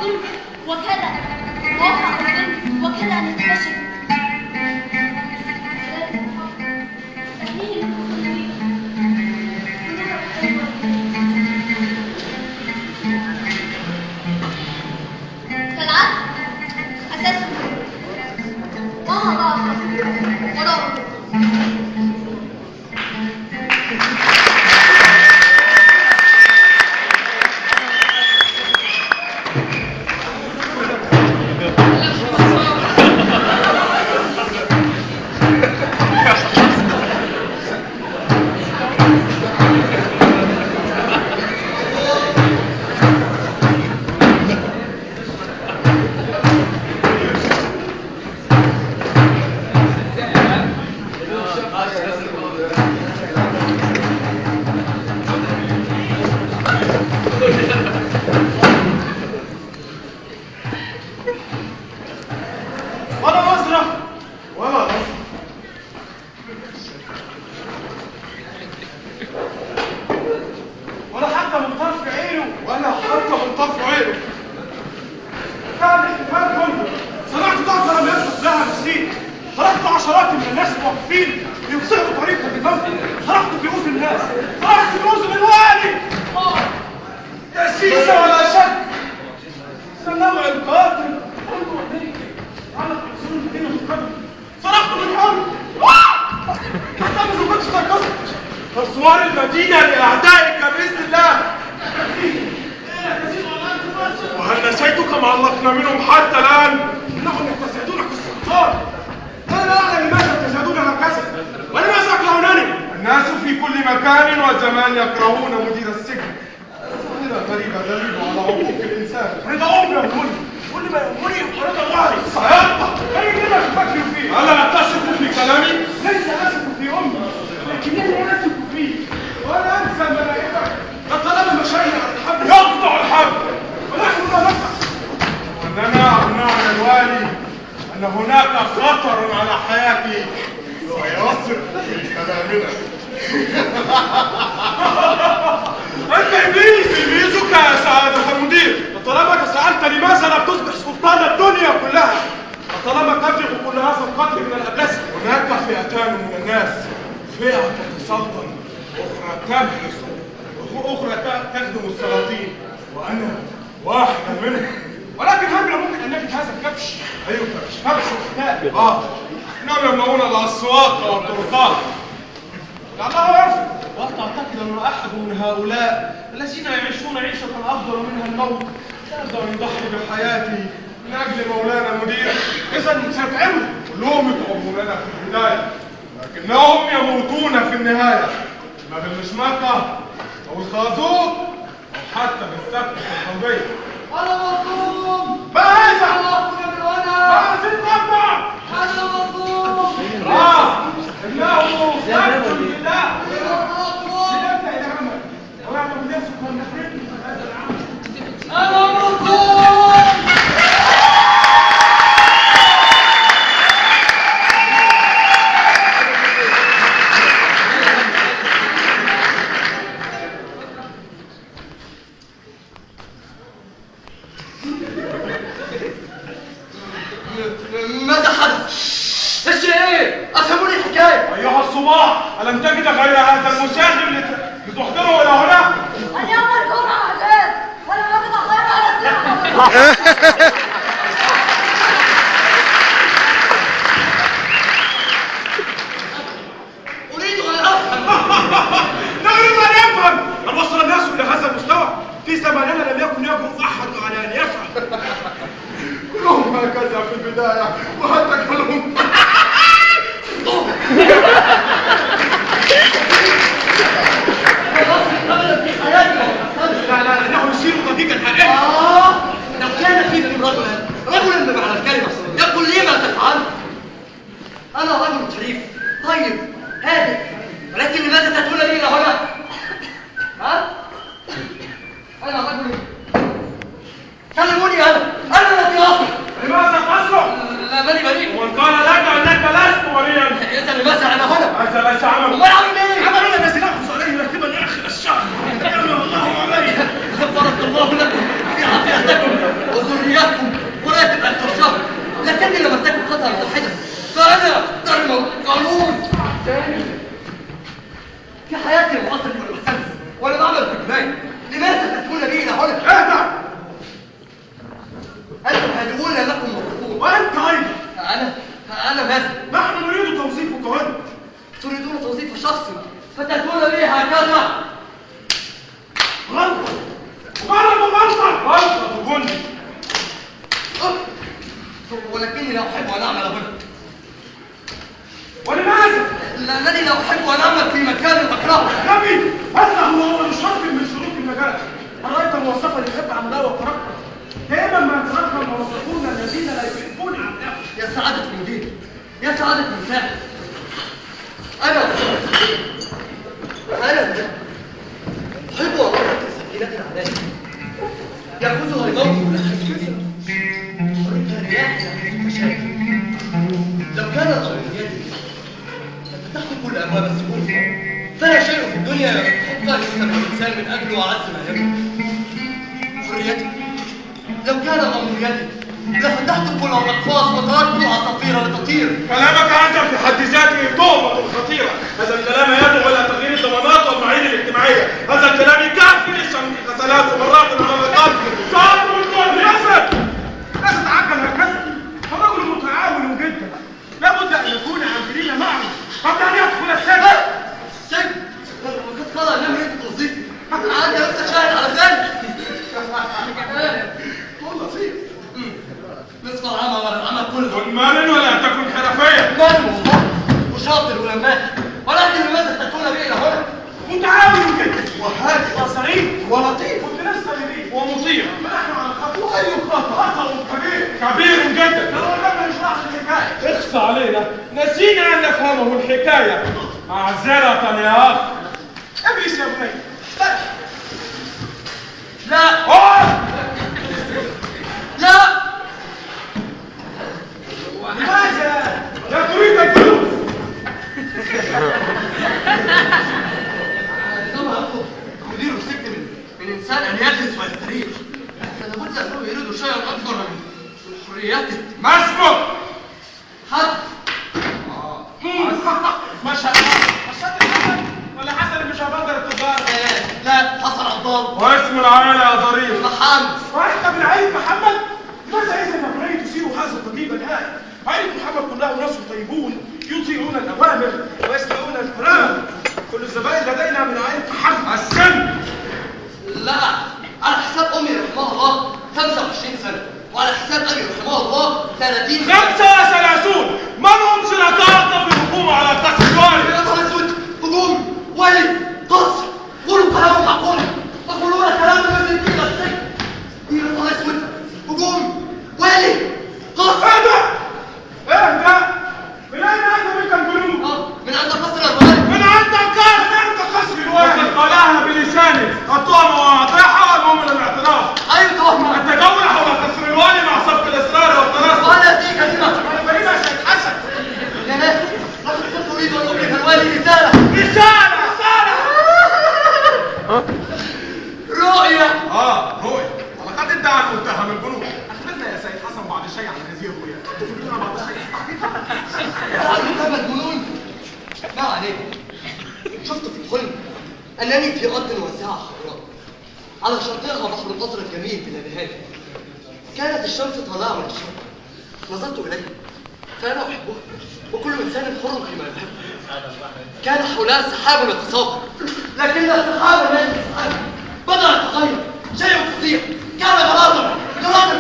الظلم وكاد وقع الظلم وكاد أن ينتشر. كالعادة أساسا وما ضعف وراءه. أسوار المدينة لأعدائك بإذن الله. وهل نسيت كما علقنا منهم حتى الآن؟ إنهم يتسعدونك السلطان. أنا لا أعلم لماذا يتسعدون هكذا ولماذا يكرهونني. الناس في كل مكان وزمان يكرهون مدير السجن. ظاهرة غريبة دليل على عقوق الإنسان. رضا أمي يهمني، كل ما يهمني رضا الله. سيبقى أي كلمة تفكر فيه. ألا لا تثق في كلامي؟ ليس أثق في أمي، لكنني أثق فيه. وأنا أنسى ملائكتك. لطالما مشينا على الحبل يقطع الحبل ونحن لا نفعل. وإننا أقنعنا الوالي أن هناك خطر على حياتي ويصل في كلامنا. أنت إبليسك يا سعادة المدير. وطالما سألت لماذا لم تصبح سلطان الدنيا كلها، وطالما تبلغ كل هذا القدر من الأبلسة. هناك فئتان من الناس، فئة تتسلطن، أخرى تبحث، أخرى تخدم السلاطين، وأنا واحدة منهم. ولكن هل ممكن أن نجد هذا الكبش؟ أيوه كبش وختان. إنهم يمنعون الأسواق والطرقات. لعله يرفض. وأعتقد أن أحد من هؤلاء الذين يعيشون عيشة أفضل منها الموت يقدر أن يضحي بحياته من أجل مولانا المدير. إذا سيتعبوا كلهم يتعبون لنا في البداية، لكنهم يموتون في النهاية، إما بالمشمقة أو الخازوق أو حتى بالسفك الحربية. أنا مظلوم. ماذا؟ أنا أنا مظلوم. إنه سبب لله. أنا مظلوم. ماذا حدث؟ ايش ايه؟ افهموني الحكايه. أيها الصباح، ألم تجد غير هذا المساهم لتحضره إلى هنا؟ اليوم الجمعة أجاز ولم أجد خير على الساعة. اريد ان افهم. نريد أن يفهم. هل وصل الناس إلى هذا المستوى؟ في زماننا لم يكن يجرؤ أحد على أن يفعل. كلهم هكذا في البداية وحتى كلهم. لا إنه يصير ضجيجا حقيقيا. لو كان فيكم رجلا بمعنى الكلمه يقول لي ما تفعل. انا رجل شريف طيب هادئ، ولكن لماذا تأتون لي الى هنا؟ ها؟ انا رجل، كلموني انا الذي اصل. لماذا تصرخ؟ لا بني بريء. ومن قال لك أنك لست وليا؟ اذا لماذا انا هنا؟ هذا ليس عمل. امال عمل ايه؟ عملنا الذي نأخذ عليه راتبا آخر الشهر. كرم الله عليه. بارك الله لكم في عافيتكم وذريتكم. الموظفون الذين لا يحبون عملهم. يا سعادة المدير، يا سعادة المساعد، أنا أحب والله سكينة علي يأخذها الموت من الحزن الرياح المشاكل. لو كان الأمر بيدي لفتحت كل أبواب السجون، فلا شيء في الدنيا يستحق أن يسلم الإنسان من أجله أعز ما يملك. حريتي لو كان الأمر بيدي لفتحت كل الأقفاص وتركت العصافير لتطير. كلامك أنت في حد ذاته تهمة خطيرة. هذا الكلام يدعو إلى تغيير الضمانات والمعايير الاجتماعية. هذا الكلام يكفي غسلات ومرات على القلب. صار والكل ياسر. لا تتعجل هكذا، فالرجل متعاون جدا، لابد أن يكون عاملين معه قبل أن يدخل السجن. السجن وقد قال أنه يجب توظيفي. عندي لسه شاهد على ذلك. والله لطيف. نصف العمل كله. كن مال ولا تكن حرفيا. مال والله وشاطر ولماح، ولكن لماذا تكون بي إلى هنا؟ متعاون جدا وهادئ وصريح ولطيف ومتنسى لي ومطيع. فنحن على الخط. واي خطأ كبير جدا. لو لم نشرح الحكايه اخصى علينا، نسينا ان نفهمه الحكايه. معذرة يا اخ. ابليس يا بني. لا لا. لماذا لا تريد الفلوس؟ عندما أطلب مدير السجن من إنسان أن يجلس ويستريح، فلابد أنه يريد شيئا أكبر من حريته. ما اسمك؟ حد. ما شاء الله. حسن ولا حسن مش هبقدر التجار؟ لا، حسن عبد واسم العائلة يا ظريف؟ محمد. وانت من عائلة محمد؟ لماذا إذا نبغي تسير هذا الطبيب الآن؟ عائلة محمد كلها ناس طيبون يطيعون الأوامر ويسمعون الكلام. كل الزبائن لدينا من عائلة محمد. السن؟ لا، على حساب أمي رحمها الله 25 سنة، وعلى حساب أبي رحمه الله 30 سنة. 35. من هم شركاء في الحكومة على القصر الوالي؟ يا نهار أسود، هجوم، ولي، قصر، قولوا كلام معقول، تقولون كلام الذي في السجن. يا نهار أسود، هجوم، ولي، قصر. اهدى. من أين أنت منك الجنوب؟ من عند قصر الوالي. من عند قصر الوالي. قالها بلسانه. التهمة واضحة والمهم الاعتراف. أي تهمة؟ التجول حول قصر الوالي مع سبق الإصرار والتنصر. وأنا دي كلمة. كلمة يا سيد حسن. يا ناس، لقد كنت أريد أن أبلغ الوالي رسالة. رؤية. رؤية. ولقد ادعى المتهم البنوك. أخبرنا يا سيد حسن بعض الشيء عن هذه الرؤية. تخبرنا بعض الشيء. تعلمت مجنون؟ ما عليك. شفت في الحلم أنني في أرض واسعة حمراء، على شاطئها بحر القصر الجميل بلا نهاية. كانت الشمس طالعة من الشرق. نظرت إليه فأنا أحبه، وكل إنسان حر فيما يحب. كان حولها سحاب يتساقط، لكن السحاب لم يتساقط، بدأ يتغير شيء فظيع. كان جراداً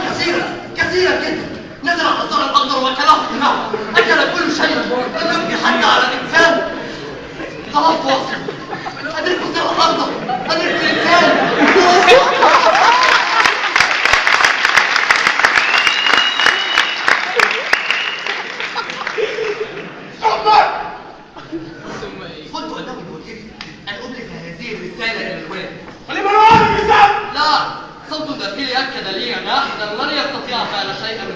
كثيرا جدا. نزل على القصر الأخضر وأكله كله، أكل كل شيء، لم يبقي حتى على الإنسان. طلبت وصل، أدرك سر الأخضر، أدرك الإنسان. قلت أنه بوظيفتي أن أبلغ هذه الرسالة إلى الوالي. ولمن هو هذا الإنسان؟ لا، صوت داخلي أكد لي أن أحدا لن يستطيع فعل شيئا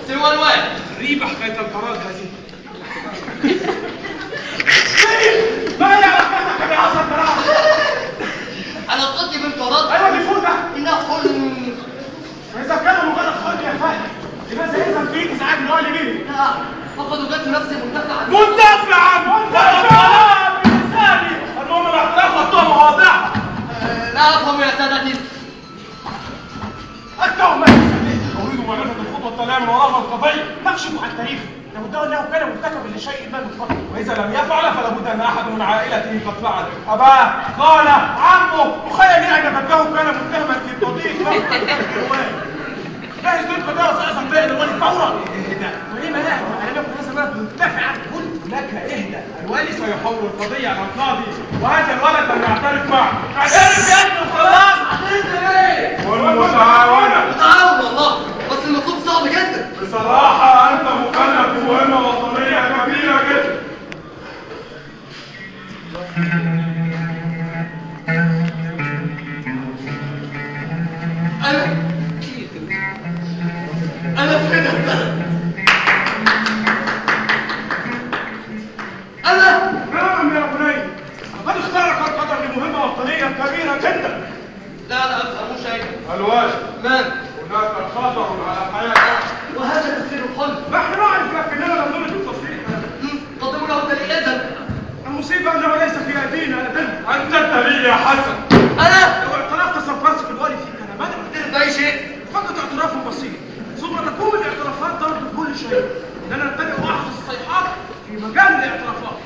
سوى الوالي. غريبة حكاية الفراغ هذه. ما هي علاقتك بهذا الفراغ؟ علاقتي بالفراغ؟ أيوة دي فوتة. إنها حلم. وإذا كان مجرد حلم يا فهد، لماذا إذا فيك إزعاج الوالي مني؟ لا، فقد وجدت نفسي منتفعا. منتفعا بلساني. المهم الاعتراف والتهمة واضحة. لا أفهم يا سادتي. التهمة أريد معرفة الخطوة التالية من وراء القضية. نكشف عن تاريخه. لابد أنه كان مرتكبا لشيء ما من قبل، وإذا لم يفعل فلابد أن أحد من عائلته قد فعل. أباه، خاله، عمه، مخيل يعني أنه كان متهما في تضييق جاهز تلك ده وسأسا فائد الوالي فورا. اهدأ. ولما لا أنا بكل منتفعا. قلت لك اهدأ. الوالي سيحول القضية على القاضي، وهذا الولد لم يعترف معه. اعترف يا ابني خلاص. اعترف ليه؟ والمتعاونة. متعاون والله، بس المطلوب صعب أنا فين البلد؟ أنا نعم يا بني، لقد اختارك القدر لمهمة وطنية كبيرة جدا. لا أفهم شيء. الواجب من؟ هناك خطر على حياتك. وهذا تفسير الحلم. نحن نعرف لكننا لم نرد التصريح. قدموا له الدليل إذن. المصيبة أنه ليس في أيدينا أبدا. أنت الدليل يا حسن. أنا؟ لو اعترفت سنفرسك الوالي فيك أنا ماذا أعترف بأي شيء؟ فقط اعتراف بسيط، ثم نقوم بالاعترافات ضرب كل شيء. إننا نتبع أحد الصيحات في مجال الاعترافات.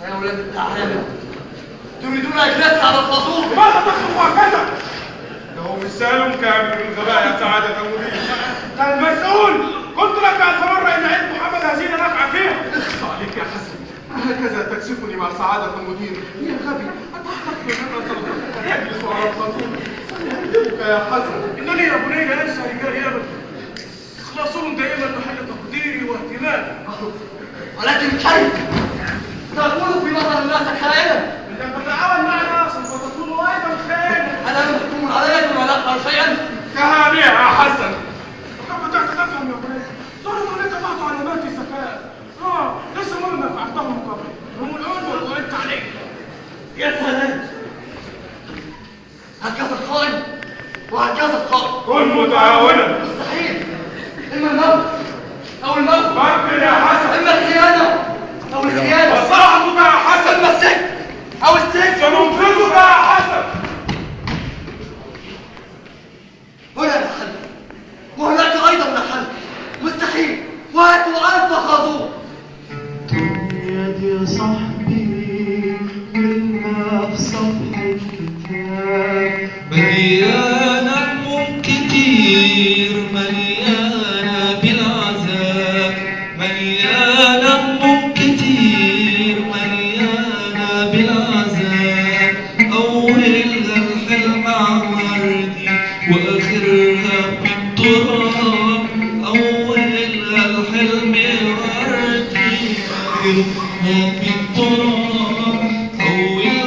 يا ولاد التعالى، تريدون أجلسي على الخازوق؟ لماذا تخلق هكذا؟ إنه مثال كامل من غباء يا سعادة المدير. المسؤول، قلت لك ألف مرة إن عيد محمد هزيل نفع فيها. اخصى عليك يا حسن، هكذا تكسفني مع سعادة المدير. يا غبي، أتحقق من أن يجلس على الخازوق. سيهدمك يا حسن. إنني يا بني لا أنسى رجالي أبدا. إخلاصهم دائما محل تقديري واهتمامي. ولكن كيف؟ تقول في نظر الناس خائنا. إذا تتعاون معنا سوف تكون أيضا خائنا. أنا محكوم عليكم ولا أفعل شيئا؟ كهانئة يا حسن. وكم بدأت تفهم يا بني؟ ظهرت عليك بعض علامات الذكاء. ليس مهم ما فعلته من قبل. هم الأول وأنت عليك. يا سلام، هكذا القائم وهكذا القائم. كن متعاونا. مستحيل. إما الموت أو الموت. فكر يا حسن. إما الخيانة أو الخيانة. وصاحبك يا حسن. إما السجن أو السجن. سننقذك يا حسن. هنا الحل وهناك أيضا الحل. مستحيل. وهاتوا ألف خازوق. يا صاحبي منا في صفحة الكتاب مليانة هموم كتير، مليانة بالعذاب، مليانة هموم كتير، مليانة بالعذاب. أولها الحلم عوردي وآخرها بالتراب، أولها الحلم وردي وآخرها بالتراب، أولها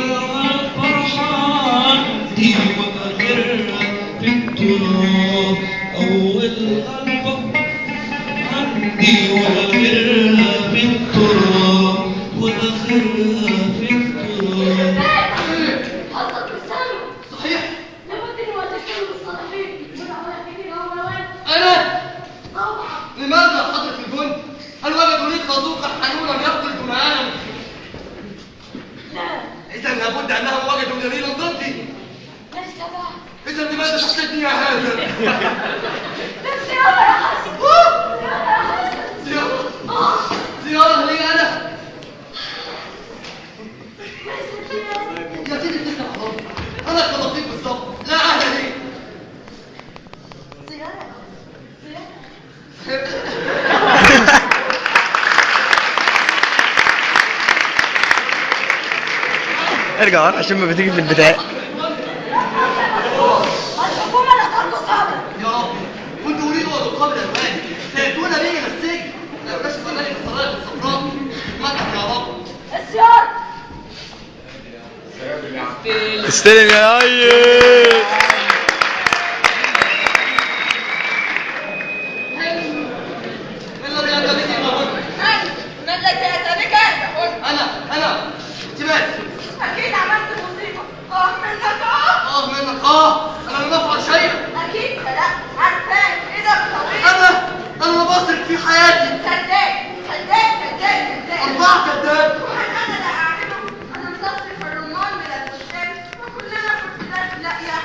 الفرحة دي وآخرها بالتراب، أولها الفرحة دي وآخرها بالتراب، وآخرها بالتراب. حصلت بالسلم. صحيح. لابد ان يتكلم الصالحين والعواقبين واولوان. أنا؟ طبعا. لماذا حضرة الجند؟ هل وجدوا لي خازوقا حنونا يقتل دماءنا؟ لا. إذا لابد أنهم وجدوا دليلا ضدي. ليس بعد. إذا لماذا تحسدني يا هذا؟ زيارة يا حسن. زيارة يا حسن. زيارة؟ زيارة لي أنا؟ ليست زيارة. يا سيدي تلك الحضارة، أنا كلطيف بالظبط، لا أهل لي. زيارة. زيارة. ارجع ورا عشان ما بتيجي في البداية. الحكومة لا ترضى صابر. يا رب، كنت أريد أن أقابل أهوالي، سيأتون بي إلى السجن، لا يكشف أنني في الطريق الصفراء. مدح يا رب. السيارة. استلم يا هيي. ما الذي أتى بك إلى هنا؟ ما الذي أتى بك هنا؟ أنا اعتماد. أكيد عملت مصيبة. منك منك أنا لم أفعل شيئا. أكيد لا. عارفاك إذا بطريقة. أنا لم أصرف في حياتي. كذاب. 4 كذاب. وهل أنا لا أعلم أن تصرف الرمان من الفستان وكلنا في ابتداء لا يا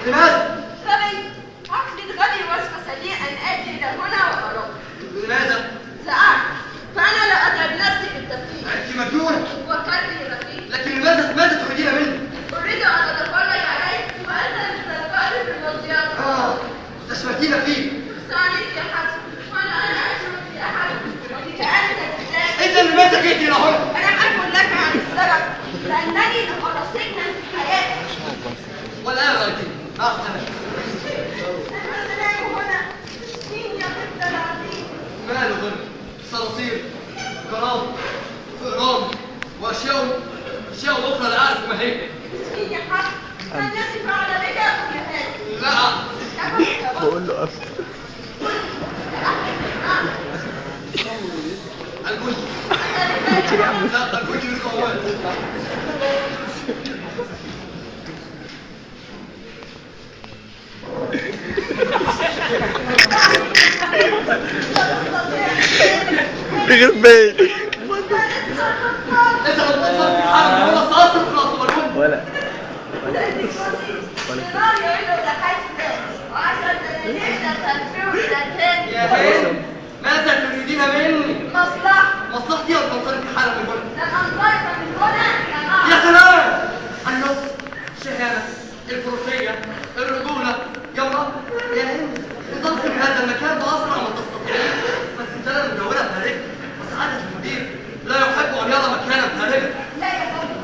لماذا؟ غبي، عقلي غبي وسوس لي أن آتي إلى هنا وأراك. لماذا؟ سأعرف، فأنا لا أتعب نفسي بالتفكير. أنت مجنونة. وقلبي رقيق. لكن ماذا تريدين مني؟ أريد أن أتفرج عليك وأنت تتفرج في الموضوعات. تشمتين فيه. سأعنيك يا حسن، وأنا أشعر في أحد وفيك أنت بالذات. إذا لماذا جئت إلى هنا؟ أنا أقول لك عن السبب، لأنني لم أرى سجنا في حياتي. والآن رأيتني. مع السلامة. السلام هنا. مين يا ابن العزيز؟ ماله ظلم؟ صراصير، كرام، فئران، وأشياء أخرى لا أعرف ما هي. مسكين يا حسن، ما الذي فعل بك كل هذا؟ لا. بقول له أصلا الجندي. يا عم. لا، الجندي بالقوات. يخرب بيت إذا لم تصل في حالة هو سأصل في رأس الجندي. ولا يا هند، ماذا تريدين مني؟ مصلحتي أن تنصرفي حالا من هنا. يا سلام! النصر، الشهامة، الفروسية، الرجولة، يا امرأة، يا هند، انطلقي من هذا المكان بأسرع ما تستطيعين. فاستمتانا مجاورة فارغة، وسعادة المدير لا يحب أن يرى مكانا فارغا. لا يا بابا،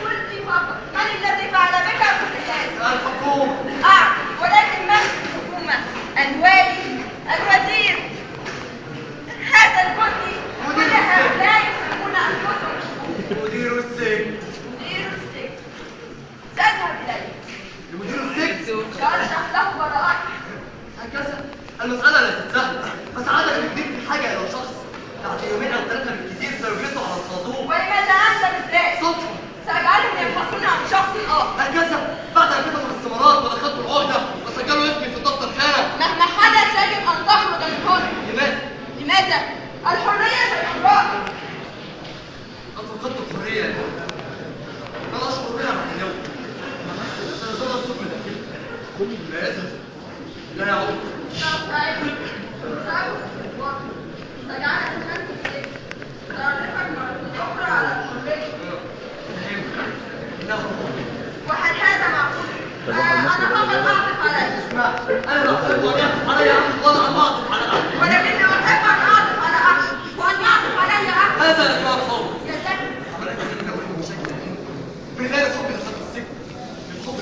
قلت فقط من الذي فعل بك كل هذا؟ الحكومة. أعرف، ولكن من الحكومة؟ الوالي، الوزير، هذا الجندي، كل هؤلاء يسمون أنفسهم مدير السجن. مدير السجن. تذهب إليه لمدير السجن. واشرح له براءتك. هكذا المسألة ليست سهلة، فسعادة المدير في حاجة إلى شخص بعد يومين أو ثلاثة بالكثير سيجلسوا على الصندوق. ولماذا أنت بالذات؟ صدفة. سأجعلهم يبحثون عن شخص آخر. هكذا بعد أن كتبوا الاستمارات ودخلت العهدة وسجلوا اسمي في الدفتر خانة. مهما حدث يجب أن تخرج من هنا. لماذا؟ لماذا؟ الحرية للأمراء. قد فقدت الحرية. لا أشعر بها بعد اليوم. سنزال السجن داخلي. للأسف لا يعود. وهل هذا معقول؟ أنا فقط أعطف عليك. اسمع، أنا لا أحب أن يعطف علي أحد ولا أن أعطف على أحد. ولكني أحب أن أعطف على أحد وأن يعطف علي أحد. هذا الإسماء الصوت. يا سيدي، ولكن أنا أريد بشكل بغير حب دخلت السجن. بالحب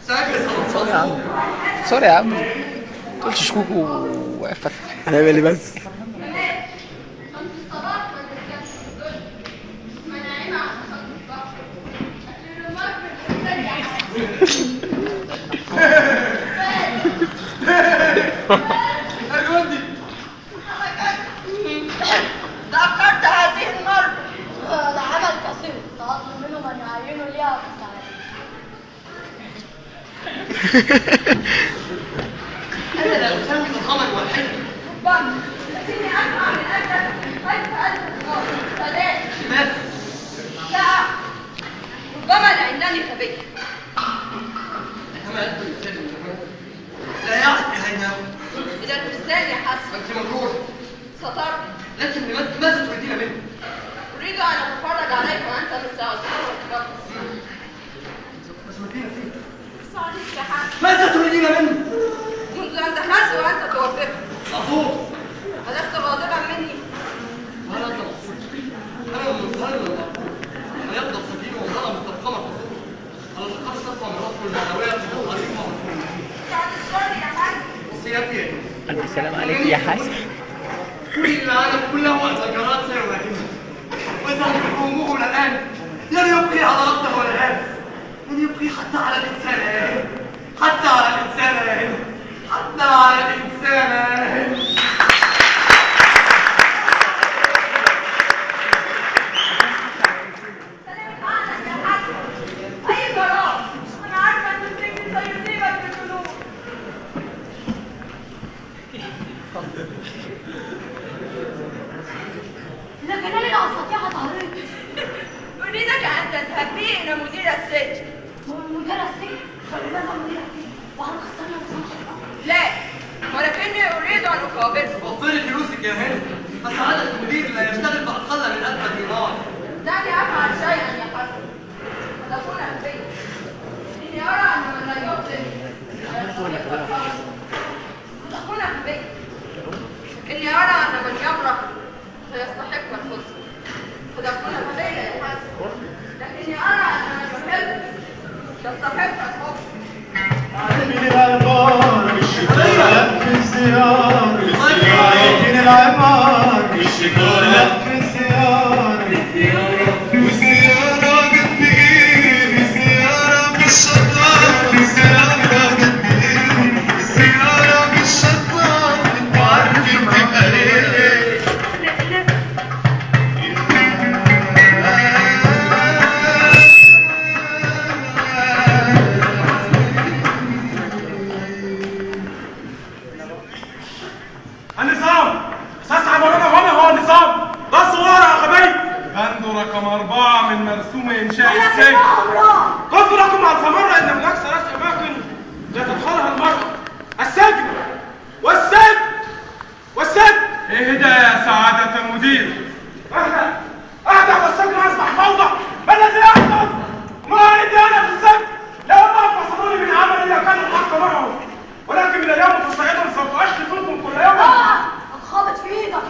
سأجلس على سوري يا الصندوق. عم سوري يا عم تقولش شكوك وقفت هنعمل ايه بس تمام. أنت الصلاة ما ترجعش في الدنيا. مناعمة عشان خاطر البحر. أكل الرماد من الإنسان يا حاج. الجندي. تأخرت هذه المرة. ده عمل قصير تطلب منهم ان يعينوا ليها مساعدة. أنا لا أسوي ضخاما واحدا. ربما، لكني أدفع من أجلك 1000 دينار. فلا. لماذا؟ لا. ربما لأنني غبي. كما يدخل الإنسان من الجنة لا يعرف بهينه. إذا الإنسان يا حسن أنت مغرورة. سترى. لكن ماذا تريدين مني؟ أريد أن أتفرج عليك وأنت مستعصر وترقص. تسمعين فيه. صعدت يا حسن. ماذا تريدين مني؟ منذ أن دخلت وأنت توافق. أفوق. ألست غاضبا مني؟ وأنا أنت مقصود. أنا من ظهر المقصود. أن يبدأ السفينة وامرأة مسترقمة الحصول. على الأقل ترفع من رأسه المعنوية في الطريقة والكل. بعد الشر يا حسن. وصيتي ألف سلام عليك يا حسن كل العالم كله وأزجارات سيواجهه. وإذا حكومه الآن لن يبقي على ربطه ولا هذا. لن يبقي حتى على الإنسان يا هند. حتى على الإنسان يا هند. حتى على الإنسان يا هند. سلام عليك يا حسن. أي قرار؟ أنا عارفة أن السجن سيصيبك بالذنوب. لكنني لا استطيع تحريك. أريدك أن تذهب بي إلى مدير السجن. مدير السجن؟ ولماذا مدير السجن؟ وهنخسرنا نظام لا، ولكني أريد أن أقابله. وفري فلوسك يا هند. فسعادة المدير لا يشتغل بأقل من 1000 دينار. دعني أفعل شيئا يا حسن. قد أكون أنبيا. إني أرى أن من لا يقدم لا يستحق الفوز. قد أكون أنبيا. إني أرى أن من يفرح سيستحق الفوز. قد أكون أنبيا يا حسن. لكني أرى أن من يحب يستحق الحب. عارفين العمار بالشكارة في الزيارة عارفين العمار بالشكارة في الزيارة والزيارة قد ايه الزيارة بالشطارة الزيارة قد ايه الزيارة بالشطارة انت عارفين تبقى ايه النظام اساس عملنا هنا هو النظام. بص ورا يا غبي. بند رقم 4 من مرسوم انشاء السجن. قلت لكم الف مره ان هناك 3 اماكن لا تدخلها المرأة: السجن والسجن. اهدى يا سعادة المدير. اهدى والسجن اصبح فوضى. ما الذي يحدث؟ ما عندي انا في السجن. لا ما فصلوني من عملي اذا كان الحق معهم، ولكن من اليوم فصاعدا سوف اشكي فيكم كل يوم. هتخابط في ايدك.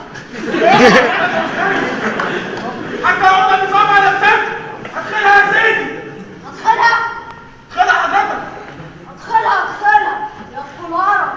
حتى لو النظام على السجن ادخلها يا سيدي. هدخلها ادخلها حضرتك. هدخلها يا فلارة.